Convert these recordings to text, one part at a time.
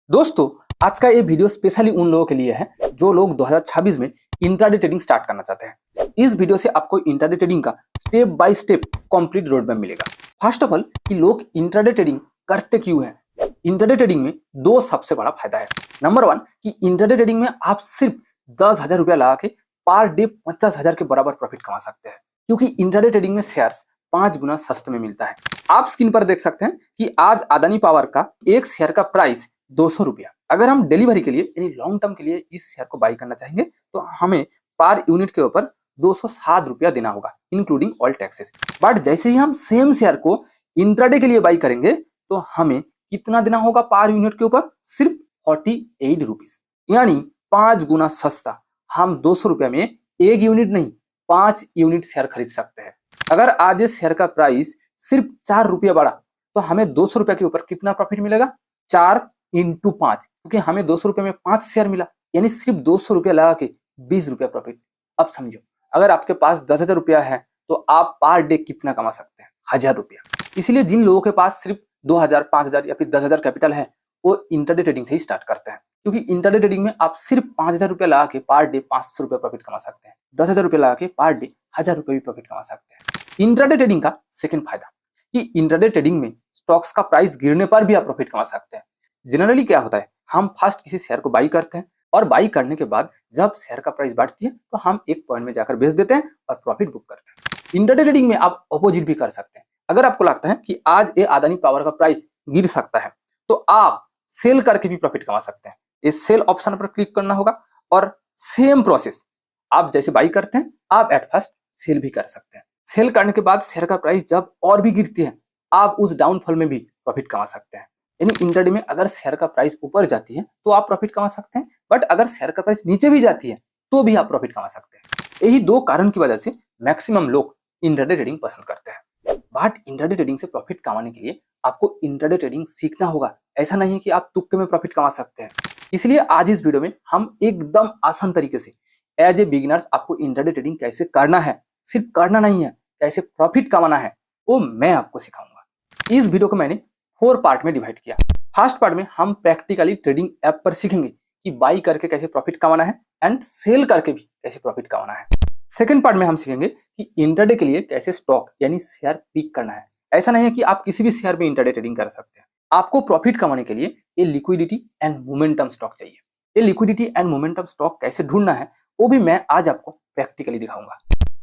दोस्तों, आज का ये वीडियो स्पेशली उन लोगों के लिए है जो लोग 2026 में इंट्राडे ट्रेडिंग स्टार्ट करना चाहते हैं। इस वीडियो से आपको इंट्राडे ट्रेडिंग का step by step complete road map मिलेगा। फर्स्ट ऑफ ऑल कि लोग इंट्राडे ट्रेडिंग करते क्यों हैं। इंट्राडे ट्रेडिंग में दो सबसे बड़ा फायदा है। नंबर वन कि इंट्राडे ट्रेडिंग में आप सिर्फ 10,000 रुपया लगा के पर डे 50,000 के बराबर प्रॉफिट कमा सकते हैं, क्योंकि इंट्राडे ट्रेडिंग में शेयर्स 5 गुना सस्ते में मिलता है। आप स्क्रीन पर देख सकते हैं कि आज अदानी पावर का एक शेयर का प्राइस 200 रुपया। अगर हम डिलीवरी के लिए यानी लॉन्ग टर्म के लिए इस शेयर को बाई करना चाहेंगे तो हमें पर यूनिट के ऊपर 207 रुपया देना होगा इंक्लूडिंग ऑल टैक्सेस। बट जैसे ही हम सेम शेयर को इंट्राडे के लिए बाई करेंगे तो हमें कितना देना होगा पर यूनिट के ऊपर? सिर्फ 48 रुपीज, यानी 5 गुना सस्ता। हम 200 रुपया में एक यूनिट नहीं 5 यूनिट शेयर खरीद सकते हैं। अगर आज इस शेयर का प्राइस सिर्फ 4 रुपया बढ़ा तो हमें 200 रुपया के ऊपर कितना प्रॉफिट मिलेगा? 4 इंटू 5, क्योंकि हमें 200 रुपये में 5 शेयर मिला, यानी सिर्फ 200 रुपया लगा के 20 रुपया प्रॉफिट। अब समझो, अगर आपके पास 10,000 रुपया है तो आप पर डे कितना कमा सकते हैं? 1,000 रुपया। इसलिए जिन लोगों के पास सिर्फ 2,000, 5,000 या फिर 10,000 कैपिटल है वो इंट्राडे ट्रेडिंग से ही स्टार्ट करते हैं, क्योंकि इंट्राडे ट्रेडिंग में आप सिर्फ 5,000 रुपया लगा के पर डे 500 रुपया प्रॉफिट कमा सकते हैं। 10,000 रुपया लगा के पर डे 1,000 रुपया भी प्रॉफिट कमा सकते हैं। इंट्राडे ट्रेडिंग का सेकंड फायदा कि इंट्राडे ट्रेडिंग में स्टॉक्स का प्राइस गिरने पर भी आप प्रॉफिट कमा सकते हैं। जनरली क्या होता है, हम फर्स्ट किसी शेयर को बाई करते हैं और बाई करने के बाद जब शेयर का प्राइस बढ़ती है तो हम एक पॉइंट में जाकर बेच देते हैं और प्रॉफिट बुक करते हैं। इंट्राडे ट्रेडिंग में आप अपोजिट भी कर सकते हैं। अगर आपको लगता है कि आज ये अदानी पावर का प्राइस गिर सकता है तो आप सेल करके भी प्रॉफिट कमा सकते हैं। इस सेल ऑप्शन पर क्लिक करना होगा और सेम प्रोसेस आप जैसे बाई करते हैं आप एट फर्स्ट सेल भी कर सकते हैं। सेल करने के बाद शेयर का प्राइस जब और भी गिरती है आप उस डाउनफॉल में भी प्रॉफिट कमा सकते हैं। यानी इंट्राडे में अगर शेयर का प्राइस ऊपर जाती है तो आप प्रॉफिट कमा सकते हैं, बट अगर शेयर का प्राइस नीचे भी जाती है तो भी आप प्रॉफिट कमा सकते हैं। यही दो कारण की वजह से मैक्सिमम लोग इंट्राडे ट्रेडिंग पसंद करते हैं। बट इंट्राडे ट्रेडिंग से प्रॉफिट कमाने के लिए आपको इंट्राडे ट्रेडिंग सीखना होगा। ऐसा नहीं है कि आप तुक्के में प्रॉफिट कमा सकते हैं। इसलिए आज इस वीडियो में हम एकदम आसान तरीके से एज ए बिगिनर्स आपको इंट्राडे ट्रेडिंग कैसे करना है, सिर्फ करना नहीं है, कैसे प्रॉफिट कमाना है वो मैं आपको सिखाऊंगा। इस वीडियो को मैंने 4 पार्ट में डिवाइड किया। फर्स्ट पार्ट में हम प्रैक्टिकली ट्रेडिंग ऐप पर सीखेंगे कि बाई करके कैसे प्रॉफिट कमाना है एंड सेल करके भी कैसे प्रॉफिट कमाना है। सेकंड पार्ट में हम सीखेंगे कि इंट्राडे के लिए कैसे स्टॉक यानी शेयर पिक करना है। ऐसा नहीं है कि आप किसी भी शेयर में इंट्राडे ट्रेडिंग कर सकते हैं। आपको प्रॉफिट कमाने के लिए ये लिक्विडिटी एंड मोमेंटम स्टॉक चाहिए। ये लिक्विडिटी एंड मोमेंटम स्टॉक कैसे ढूंढना है वो भी मैं आज आपको प्रैक्टिकली दिखाऊंगा।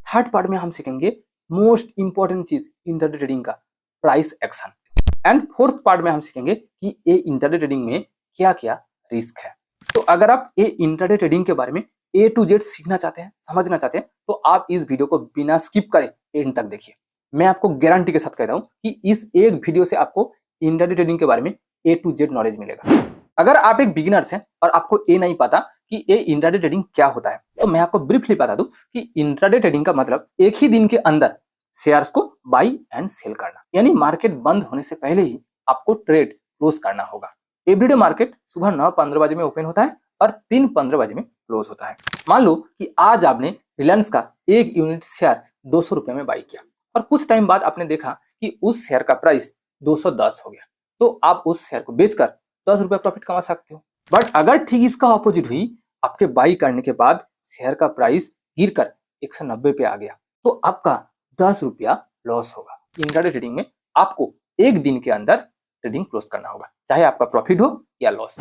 थर्ड पार्ट में हम सीखेंगे मोस्ट इंपॉर्टेंट चीज इंट्राडे ट्रेडिंग का, price action. And fourth part में हम सीखेंगे कि ये इंट्राडे ट्रेडिंग में क्या क्या रिस्क है। तो अगर आप ये इंट्राडे ट्रेडिंग के बारे में A to Z सीखना चाहते हैं, समझना चाहते हैं, तो आप इस वीडियो को बिना स्किप करे एंड तक देखिए। मैं आपको गारंटी के साथ कहता हूं कि इस एक वीडियो से आपको इंट्राडे ट्रेडिंग के बारे में A to Z नॉलेज मिलेगा। अगर आप एक बिगिनर्स हैं और आपको ये नहीं पता कि ये इंट्राडे ट्रेडिंग क्या होता है तो मैं आपको ब्रीफली बता दूं कि इंट्राडे ट्रेडिंग का मतलब एक ही दिन के अंदर शेयर्स को बाई एंड सेल करना, यानी मार्केट बंद होने से पहले ही आपको ट्रेड क्लोज करना होगा। एवरीडे मार्केट सुबह 9:15 बजे में ओपन होता है और 3:15 बजे में क्लोज होता है। मान लो कि आज आपने रिलायंस का एक यूनिट शेयर 200 रुपये में बाई किया और कुछ टाइम बाद आपने देखा कि उस शेयर का प्राइस 210 हो गया, तो आप उस शेयर को बेचकर 10 रुपया प्रॉफिट कमा सकते हो। बट अगर ठीक इसका ऑपोजिट हुई, आपके बाई करने के बाद शेयर का प्राइस गिरकर 190 पे आ गया तो आपका 10 रुपया लॉस होगा। इंट्राडे ट्रेडिंग में आपको एक दिन के अंदर ट्रेडिंग क्लोज करना होगा, चाहे आपका प्रॉफिट हो या लॉस।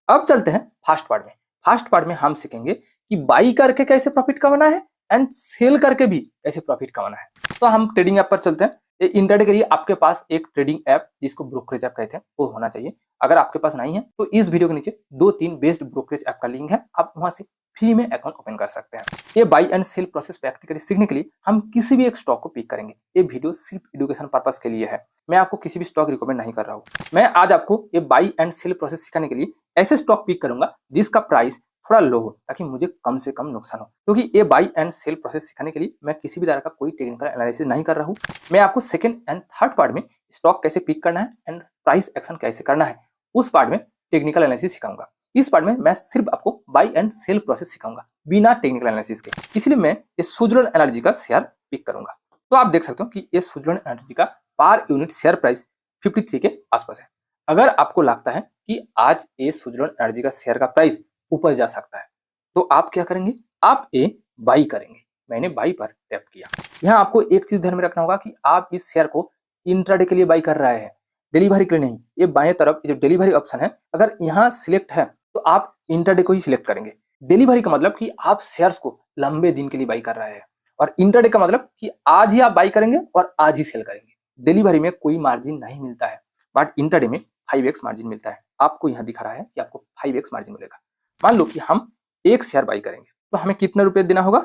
अब चलते हैं फर्स्ट पार्ट में। फर्स्ट पार्ट में हम सीखेंगे कि बाई करके कैसे प्रॉफिट कमाना है एंड सेल करके भी कैसे प्रॉफिट कमाना है। तो हम ट्रेडिंग ऐप पर चलते हैं। इंट्राडे के लिए आपके पास एक ट्रेडिंग ऐप जिसको ब्रोकरेज ऐप कहते हैं वो होना चाहिए। अगर आपके पास नहीं है तो इस वीडियो के नीचे 2-3 बेस्ट ब्रोकरेज ऐप का लिंक है, आप वहां से फ्री में अकाउंट ओपन कर सकते हैं। ये buy and sell process practically सीखने के लिए हम किसी भी एक स्टॉक को पिक करेंगे। ये वीडियो सिर्फ एजुकेशन पर्पस के लिए है, मैं आपको किसी भी स्टॉक रिकमेंड नहीं कर रहा हूँ। मैं आज आपको ये बाई एंड सेल प्रोसेस सिखाने के लिए ऐसे स्टॉक पिक करूंगा जिसका प्राइस थोड़ा लो हो ताकि मुझे कम से कम नुकसान हो, क्योंकि ये बाई एंड सेल प्रोसेस सिखाने के लिए मैं किसी भी तरह का कोई टेक्निकल एनालिसिस नहीं कर रहा हूँ। मैं आपको सेकंड एंड थर्ड पार्ट में स्टॉक कैसे पिक करना है एंड प्राइस एक्शन कैसे करना है उस पार्ट में टेक्निकल एनालिसिस सिखाऊंगा। इस पार्ट में मैं सिर्फ आपको बाई एंड सेल प्रोसेस सिखाऊंगा बिना टेक्निकल एनालिसिस के। इसलिए मैं ये सुज़लोन एनर्जी का शेयर पिक करूंगा। तो आप देख सकते हो कि ये सुज़लोन एनर्जी का पर यूनिट शेयर प्राइस 53 के आसपास है। अगर आपको लगता है कि आज ये सुजलोन एनर्जी का शेयर का प्राइस ऊपर जा सकता है तो आप क्या करेंगे, आप ये बाई करेंगे। मैंने बाई पर टैप किया। यहाँ आपको एक चीज ध्यान में रखना होगा कि आप इस शेयर को इंट्राडे के लिए बाई कर रहे हैं, डिलीवरी के लिए नहीं। ये बाएं तरफ जो डिलीवरी ऑप्शन है, अगर यहाँ सिलेक्ट है तो आप इंट्राडे को ही सिलेक्ट करेंगे। डिलीवरी का मतलब कि आप शेयर्स को लंबे दिन के लिए बाई कर रहे हैं, और इंट्राडे का मतलब कि आज ही आप बाई करेंगे और आज ही सेल करेंगे। डिलीवरी में कोई मार्जिन नहीं मिलता है, बट इंट्राडे में 5x मार्जिन मिलता है। आपको यहाँ दिखा रहा है कि आपको 5x मार्जिन मिलेगा। मान लो कि हम एक शेयर बाई करेंगे तो हमें कितना रुपया देना होगा,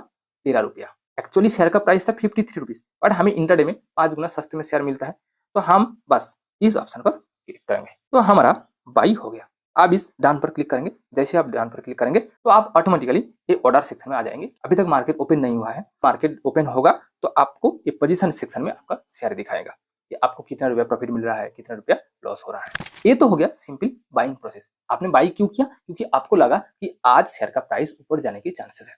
13 रुपया। एक्चुअली शेयर का प्राइस था 53 रुपीज, बट हमें इंट्राडे में 5 गुना सस्ते में शेयर मिलता है, तो हम बस इस ऑप्शन पर क्लिक करेंगे तो हमारा बाई हो गया। आप इस डन पर क्लिक करेंगे। जैसे आप डन पर क्लिक करेंगे तो आप ऑटोमेटिकली ये ऑर्डर सेक्शन में आ जाएंगे। अभी तक मार्केट ओपन नहीं हुआ है, मार्केट ओपन होगा तो आपको ये पोजीशन सेक्शन में आपका शेयर दिखाएगा कि आपको कितना रुपया प्रॉफिट मिल रहा है, कितना रुपया लॉस हो रहा है। ये तो हो गया सिंपल बाइंग प्रोसेस। आपने बाई क्यों किया, क्योंकि आपको लगा कि आज शेयर का प्राइस ऊपर जाने की चांसेस है।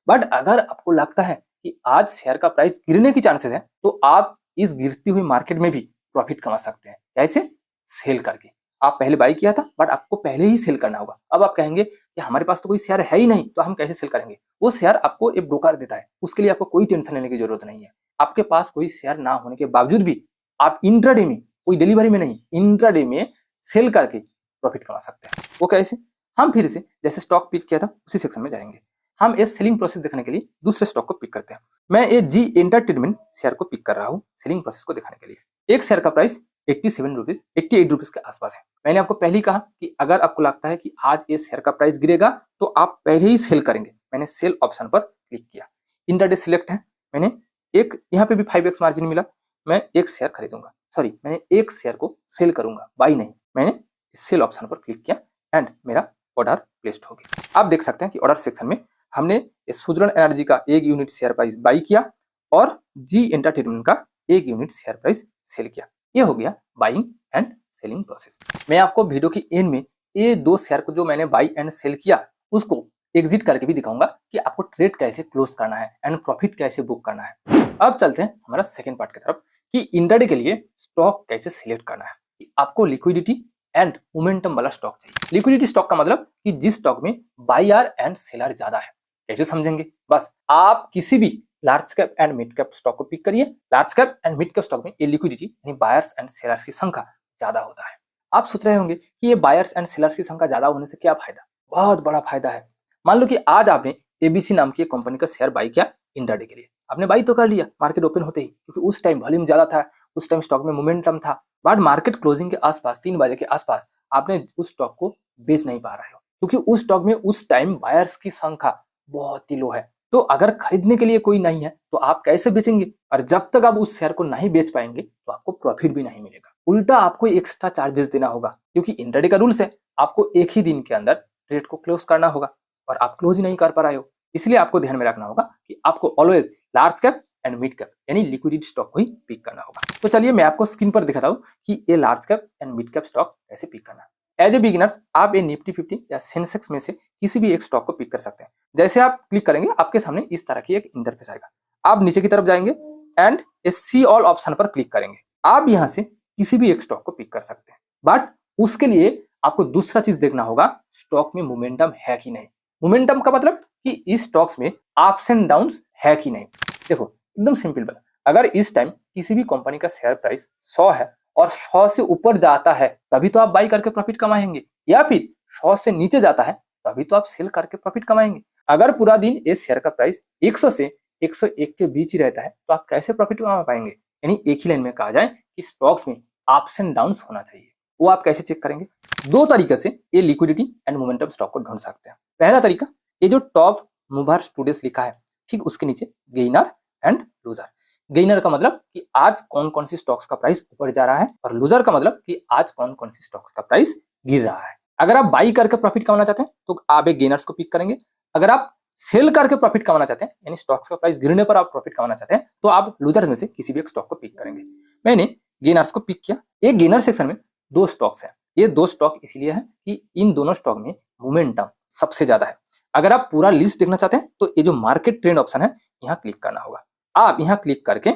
बट अगर आपको लगता है कि आज शेयर का प्राइस गिरने की चांसेस है तो आप इस गिरती हुई मार्केट में भी प्रॉफिट कमा सकते हैं। कैसे? सेल करके। आप पहले बाई किया था बट आपको पहले ही सेल करना होगा। अब आप कहेंगे कि हमारे पास तो कोई शेयर है ही नहीं तो हम कैसे सेल करेंगे। वो शेयर आपको एक ब्रोकर देता है, उसके लिए आपको कोई टेंशन लेने की जरूरत नहीं है। आपके पास कोई शेयर ना होने के बावजूद भी आप इंट्राडे में, कोई डिलीवरी में नहीं, इंट्राडे में सेल करके प्रॉफिट कमा सकते हैं। वो कैसे? हम फिर से जैसे स्टॉक पिक किया था उसी सेक्शन में जाएंगे। हम ये सेलिंग प्रोसेस देखने के लिए दूसरे स्टॉक को पिक करते हैं। मैं ये जी एंटरटेनमेंट शेयर को पिक कर रहा हूँ सेलिंग प्रोसेस को दिखाने के लिए। एक शेयर का प्राइस 87 रुपीज 88 रुपीज के आसपास है। मैंने आपको पहले ही कहा कि अगर आपको लगता है कि आज ये शेयर का प्राइस गिरेगा तो आप पहले ही सेल करेंगे। मैंने सेल ऑप्शन पर क्लिक किया। इंट्राडे सिलेक्ट है। मैंने एक यहाँ पे भी 5x मार्जिन मिला। मैं एक शेयर खरीदूंगा, सॉरी मैंने एक शेयर को सेल करूंगा, बाई नहीं। मैंने सेल ऑप्शन पर क्लिक किया एंड मेरा ऑर्डर प्लेस्ड हो गया। आप देख सकते हैं कि ऑर्डर सेक्शन में हमने सुजलोन एनर्जी का 1 यूनिट शेयर प्राइस बाई किया और जी एंटरटेनमेंट का 1 यूनिट शेयर प्राइस सेल किया। ये हो गया बाइंग एंड सेलिंग प्रोसेस। मैं आपको वीडियो की एंड में ये 2 शेयर को जो मैंने बाई एंड सेल किया उसको एग्जिट करके भी दिखाऊंगा कि आपको ट्रेड कैसे क्लोज करना है एंड प्रॉफिट कैसे बुक करना है। अब चलते हैं हमारा सेकंड पार्ट की तरफ कि इंट्राडे के लिए स्टॉक कैसे सिलेक्ट करना है। कि आपको लिक्विडिटी एंड मोमेंटम वाला स्टॉक चाहिए। लिक्विडिटी स्टॉक का मतलब कि जिस स्टॉक में बायर एंड सेलर ज्यादा है। कैसे समझेंगे? बस आप किसी भी large cap and mid cap stock को पिक करिए। Large cap and mid cap stock में ये लिक्विडिटी यानी बायर्स एंड सेलर्स की संख्या ज्यादा होता है। आप सोच रहे होंगे कि ये बायर्स एंड सेलर्स की संख्या ज्यादा होने से क्या फायदा? बहुत बड़ा फायदा है। मान लो कि आज आपने एबीसी नाम की कंपनी का शेयर बाई किया इंट्राडे के लिए। आपने बाई तो कर लिया मार्केट ओपन होते ही, क्योंकि उस टाइम वॉल्यूम ज्यादा था, उस टाइम स्टॉक में मोमेंटम था। बट मार्केट क्लोजिंग के आसपास 3 बजे के आसपास आपने उस स्टॉक को बेच नहीं पा रहे हो, क्योंकि उस स्टॉक में उस टाइम बायर्स की संख्या बहुत ही लो है। तो अगर खरीदने के लिए कोई नहीं है तो आप कैसे बेचेंगे? और जब तक आप उस शेयर को नहीं बेच पाएंगे तो आपको प्रॉफिट भी नहीं मिलेगा, उल्टा आपको एक्स्ट्रा चार्जेस देना होगा। क्योंकि इंट्राडे का रूल्स है आपको एक ही दिन के अंदर ट्रेड को क्लोज करना होगा और आप क्लोज ही नहीं कर पा रहे हो। इसलिए आपको ध्यान में रखना होगा कि आपको always large cap and mid cap यानी लिक्विडिटी स्टॉक को ही पिक करना होगा। तो चलिए मैं आपको स्क्रीन पर दिखाता हूँ कि ये large cap and mid cap stock कैसे पिक करना है। एज ए बिगिनर्स आप ये निफ्टी 50 या सेंसेक्स में से किसी भी एक स्टॉक को पिक कर सकते हैं। जैसे आप क्लिक करेंगे आपके सामने इस तरह की एक इंटरफेस आएगा। आप नीचे की तरफ जाएंगे एंड सी ऑल ऑप्शन पर क्लिक करेंगे। आप यहाँ से किसी भी एक स्टॉक को पिक कर सकते हैं, बट उसके लिए आपको दूसरा चीज देखना होगा, स्टॉक में मोमेंटम है कि नहीं। मोमेंटम का मतलब कि इस स्टॉक्स में अप्स एंड डाउन्स है कि नहीं। देखो एकदम सिंपल बात, अगर इस टाइम किसी भी कंपनी का शेयर प्राइस 100 है और 100 से ऊपर जाता है तभी तो आप बाई करके प्रॉफिट कमाएंगे, या फिर 100 से नीचे जाता है तभी तो आप सेल करके प्रॉफिट कमाएंगे। अगर पूरा दिन इस शेयर का प्राइस 100 से 101 के बीच ही रहता है तो आप कैसे प्रॉफिट कमा पाएंगे? यानी एक ही लाइन में कहा जाए कि स्टॉक्स में अप्स एंड डाउन्स होना चाहिए। वो आप कैसे चेक करेंगे? 2 तरीके से ये लिक्विडिटी एंड मोमेंटम स्टॉक को ढूंढ सकते हैं। पहला तरीका, ये जो टॉप मूवर्स टुडेस लिखा है ठीक उसके नीचे गेनर एंड लूजर। गेनर का मतलब कि आज कौन कौन सी स्टॉक्स का प्राइस ऊपर जा रहा है, और लूजर का मतलब कि आज कौन कौन सी स्टॉक्स का प्राइस गिर रहा है। अगर आप बाई करके प्रॉफिट कमाना चाहते हैं तो आप एक गेनर्स को पिक करेंगे। अगर आप सेल करके प्रॉफिट कमाना चाहते हैं यानी स्टॉक्स का प्राइस गिरने पर आप प्रॉफिट कमाना चाहते हैं तो आप लूजर्स में से किसी भी एक स्टॉक को पिक करेंगे। मैंने गेनर्स को पिक किया। एक गेनर सेक्शन में 2 स्टॉक्स हैं। ये 2 स्टॉक इसीलिए है कि इन दोनों स्टॉक में मोमेंटम सबसे ज्यादा है। अगर आप पूरा लिस्ट देखना चाहते हैं तो ये जो मार्केट ट्रेंड ऑप्शन है यहाँ क्लिक करना होगा। आप यहाँ क्लिक करके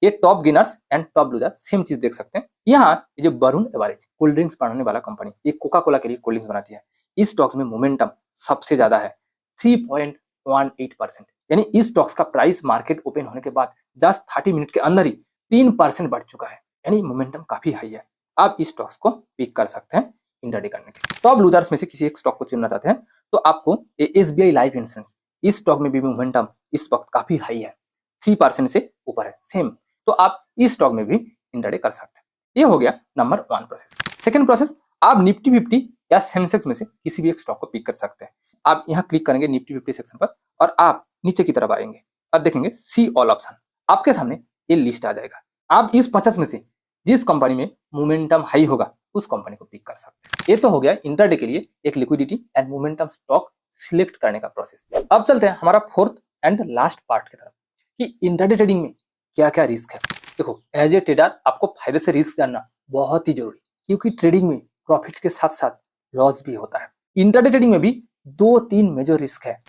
ये top gainers and top loser same चीज देख सकते हैं। यहाँ ये जो वरुण एवरेज कोल्ड ड्रिंक्स बनाने वाला कंपनी, ये कोका कोला के लिए कोल्ड ड्रिंक्स बनाती है, इस स्टॉक्स में मोमेंटम सबसे ज्यादा है 3.18%। यानी इस स्टॉक्स का प्राइस मार्केट ओपन होने के बाद जस्ट 30 मिनट के अंदर ही 3% बढ़ चुका है। यानी मोमेंटम काफी हाई है। आप इस स्टॉक्स को पिक कर सकते हैं इंट्राडे करने के लिए। टॉप लूजर्स में से किसी एक स्टॉक को चुनना चाहते हैं तो आपको SBI लाइफ इंश्योरेंस, इस स्टॉक में भी मोमेंटम इस वक्त काफी हाई है, 3% से ऊपर है सेम, तो आप इस स्टॉक में भी इंट्राडे कर सकते हैं। ये हो गया नंबर 1 प्रोसेस। सेकंड प्रोसेस, आप निफ्टी 50 या सेंसेक्स में से किसी भी एक स्टॉक को पिक कर सकते हैं। आप यहाँ क्लिक करेंगे निफ्टी 50 सेक्शन पर और आप नीचे की तरफ आएंगे, अब देखेंगे सी ऑल ऑप्शन, आपके सामने ये लिस्ट आ जाएगा। आप इस 50 में से जिस कंपनी में मोमेंटम हाई होगा उस कंपनी को पिक कर सकते हैं। ये तो हो गया इंट्राडे के लिए एक liquidity and momentum stock select करने का प्रोसेस। अब चलते हैं हमारा फोर्थ एंड लास्ट पार्ट की तरफ कि इंट्राडे ट्रेडिंग में क्या क्या रिस्क है। देखो, एज ए ट्रेडर आपको फायदे से रिस्क जानना बहुत ही जरूरी, क्योंकि ट्रेडिंग में प्रॉफिट के साथ साथ लॉस भी होता है। इंट्राडे ट्रेडिंग में भी 2-3 मेजर रिस्क है।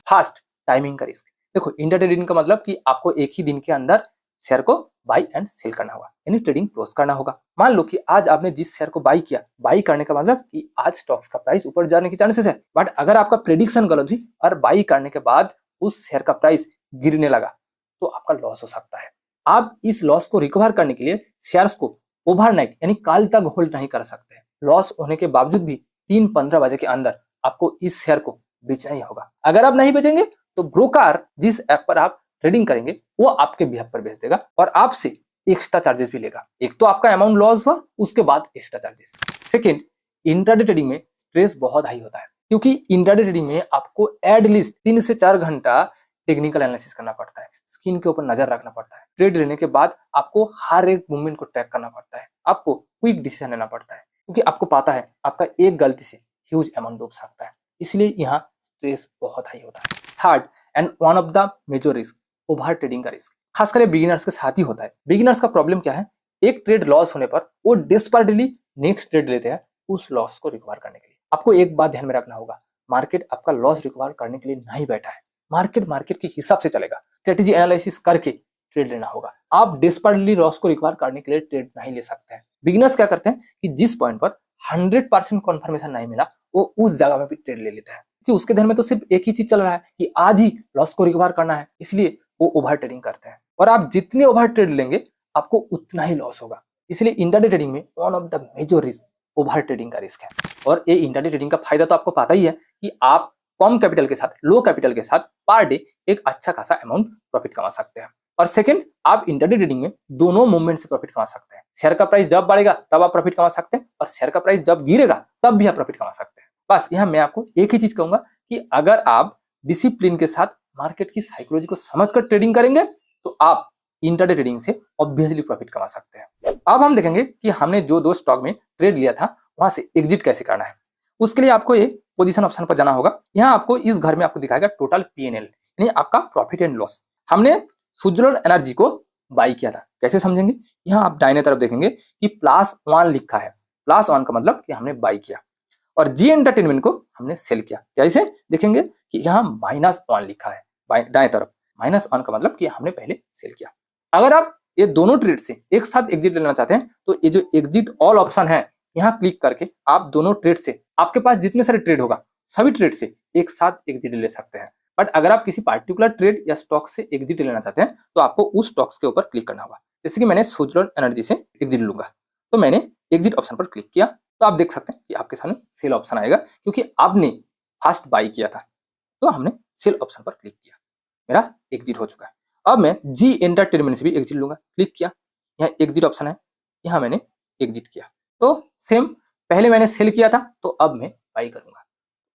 फर्स्ट, टाइमिंग का रिस्क। देखो, इंट्राडे ट्रेडिंग का मतलब कि आपको एक ही दिन के अंदर शेयर को बाई एंड सेल करना होगा, यानी ट्रेडिंग क्लोज करना होगा। मान लो कि आज आपने जिस शेयर को बाई किया, बाई करने का मतलब कि आज स्टॉक्स का प्राइस ऊपर जाने के चांसेस है, बट अगर आपका प्रेडिक्शन गलत हुई और बाई करने के बाद उस शेयर का प्राइस गिरने लगा तो आपका लॉस हो सकता है। आप इस लॉस को रिकवर करने के लिए शेयर्स को ओवरनाइट यानी कल तक होल्ड नहीं कर सकते। लॉस होने के बावजूद भी 3-15 बजे के अंदर आपको इस शेयर को बेचना ही होगा। अगर आप नहीं बेचेंगे तो ब्रोकर जिस ऐप पर आप ट्रेडिंग करेंगे वो आपके बिहाफ पर बेच देगा और आपसे एक्स्ट्रा चार्जेस भी लेगा। एक तो आपका अमाउंट लॉस हुआ, उसके बाद extra charges. Second, intraday trading में स्ट्रेस बहुत हाई होता है, क्योंकि इंट्राडे ट्रेडिंग में आपको एटलीस्ट 3 से 4 घंटा टेक्निकल एनालिसिस करना पड़ता है, स्क्रीन के ऊपर नजर रखना पड़ता है। ट्रेड लेने के बाद आपको हर एक मूवमेंट को ट्रैक करना पड़ता है, आपको क्विक डिसीजन लेना पड़ता है, क्योंकि आपको पता है आपका एक गलती से ह्यूज अमाउंट डूब सकता है, इसलिए यहाँ स्ट्रेस बहुत हाई होता है। Third and one of the major risk, over trading का रिस्क, खासकर बिगिनर्स के साथ ही होता है। बिगिनर्स का प्रॉब्लम क्या है, एक ट्रेड लॉस होने पर वो डेस्परेटली नेक्स्ट ट्रेड लेते हैं उस लॉस को रिकवर करने के लिए। आपको एक बात ध्यान में रखना होगा, मार्केट आपका लॉस रिकवर करने के लिए नहीं बैठा है। मार्केट के हिसाब से चलेगा, स्ट्रेटेजी एनालिसिस करके ट्रेड लेना होगा। आप डेस्परेटली लॉस को रिकवर करने के लिए ट्रेड नहीं ले सकते हैं। बिगिनर्स क्या करते हैं कि जिस पॉइंट पर 100% कंफर्मेशन नहीं मिला वो उस जगह में भी ट्रेड ले लेता है, क्योंकि उसके ध्यान में तो सिर्फ एक ही चीज चल रहा है कि आज ही लॉस को रिकवर करना है, इसलिए वो ओवर ट्रेडिंग करते हैं। और आप जितने ओवर ट्रेड लेंगे आपको उतना ही लॉस होगा। इसलिए इंट्राडे ट्रेडिंग में one of the major risk over trading का रिस्क है। और ये इंट्राडे ट्रेडिंग का फायदा तो आपको पता ही है कि आप कम कैपिटल के साथ, लो कैपिटल के साथ पर डे एक अच्छा खासा अमाउंट प्रॉफिट कमा सकते हैं। और सेकंड, आप इंट्राडे ट्रेडिंग में दोनों मूवमेंट से प्रॉफिट कमा सकते हैं। शेयर का प्राइस जब बढ़ेगा तब आप प्रॉफिट कमा सकते हैं और शेयर का प्राइस जब गिरेगा तब भी आप प्रॉफिट कमा सकते हैं। बस यहाँ मैं आपको एक ही चीज कहूंगा कि अगर आप डिसिप्लिन के साथ मार्केट की साइकोलॉजी को समझकर ट्रेडिंग करेंगे तो आप इंट्राडे ट्रेडिंग से ऑब्वियसली प्रॉफिट कमा सकते हैं। अब हम देखेंगे कि हमने जो 2 स्टॉक में ट्रेड लिया था वहां से एग्जिट कैसे करना है। उसके लिए आपको ये पोजीशन ऑप्शन पर जाना होगा। यहाँ आपको इस घर में आपको दिखाएगा टोटल P&L, यानी आपका प्रॉफिट एंड लॉस। हमने सुजलोन एनर्जी को बाई किया था, कैसे समझेंगे? यहाँ आप दाहिने तरफ देखेंगे कि +1 लिखा है। +1 का मतलब कि हमने बाई किया, और जी एंटरटेनमेंट को हमने सेल किया। कैसे देखेंगे कि यहाँ -1 लिखा है दाएं तरफ। -1 का मतलब कि हमने पहले सेल किया। अगर आप ये दोनों ट्रेड से एक साथ एग्जिट लेना चाहते हैं तो ये जो एग्जिट ऑल ऑप्शन है यहाँ क्लिक करके आप दोनों ट्रेड से, आपके पास जितने सारे ट्रेड होगा सभी ट्रेड से एक साथ एग्जिट ले सकते हैं। बट अगर आप किसी पार्टिकुलर ट्रेड या स्टॉक से एग्जिट लेना चाहते हैं तो आपको उस स्टॉक्स के ऊपर क्लिक करना होगा। जैसे कि मैंने सुजलोन एनर्जी से एग्जिट लूंगा, तो मैंने एग्जिट ऑप्शन पर क्लिक किया, तो आप देख सकते हैं कि आपके सामने सेल ऑप्शन आएगा, क्योंकि आपने फर्स्ट बाई किया था तो हमने सेल ऑप्शन पर क्लिक किया, मेरा एग्जिट हो चुका है। अब मैं जी एंटरटेनमेंट से भी एग्जिट लूंगा, क्लिक किया, यहाँ एग्जिट ऑप्शन है, यहाँ मैंने एग्जिट किया। तो सेम, पहले मैंने सेल किया था तो अब मैं बाई करूंगा,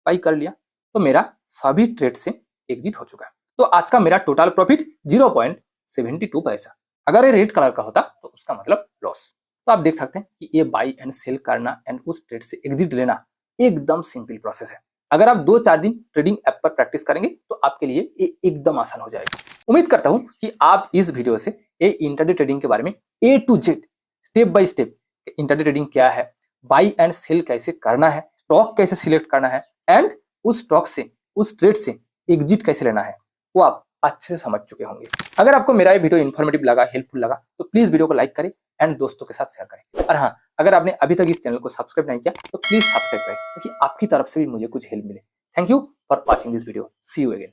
बाई कर लिया तो मेरा सभी ट्रेड से एग्जिट हो चुका है। तो आज का मेरा टोटल प्रॉफिट 0.72 पैसा। अगर ये रेड कलर का होता तो उसका मतलब लॉस। तो आप देख सकते हैं कि ये बाई एंड सेल करना एंड उस ट्रेड से एग्जिट लेना एकदम सिंपल प्रोसेस है। अगर आप 2-4 दिन ट्रेडिंग ऐप पर प्रैक्टिस करेंगे तो आपके लिए ये एकदम आसान हो जाएगा। उम्मीद करता हूं कि आप इस वीडियो से ये इंट्राडे ट्रेडिंग के बारे में A to Z step by step, intraday trading क्या है, बाई एंड सेल कैसे करना है, स्टॉक कैसे सिलेक्ट करना है एंड उस स्टॉक से, उस ट्रेड से एग्जिट कैसे लेना है, वो आप अच्छे से समझ चुके होंगे। अगर आपको मेरा ये वीडियो इन्फॉर्मेटिव लगा, हेल्पफुल लगा, तो प्लीज वीडियो को लाइक करें एंड दोस्तों के साथ शेयर करें। और हाँ, अगर आपने अभी तक इस चैनल को सब्सक्राइब नहीं किया तो प्लीज सब्सक्राइब करें, ताकि आपकी तरफ से भी मुझे कुछ हेल्प मिले। Thank you for watching this video. See you again.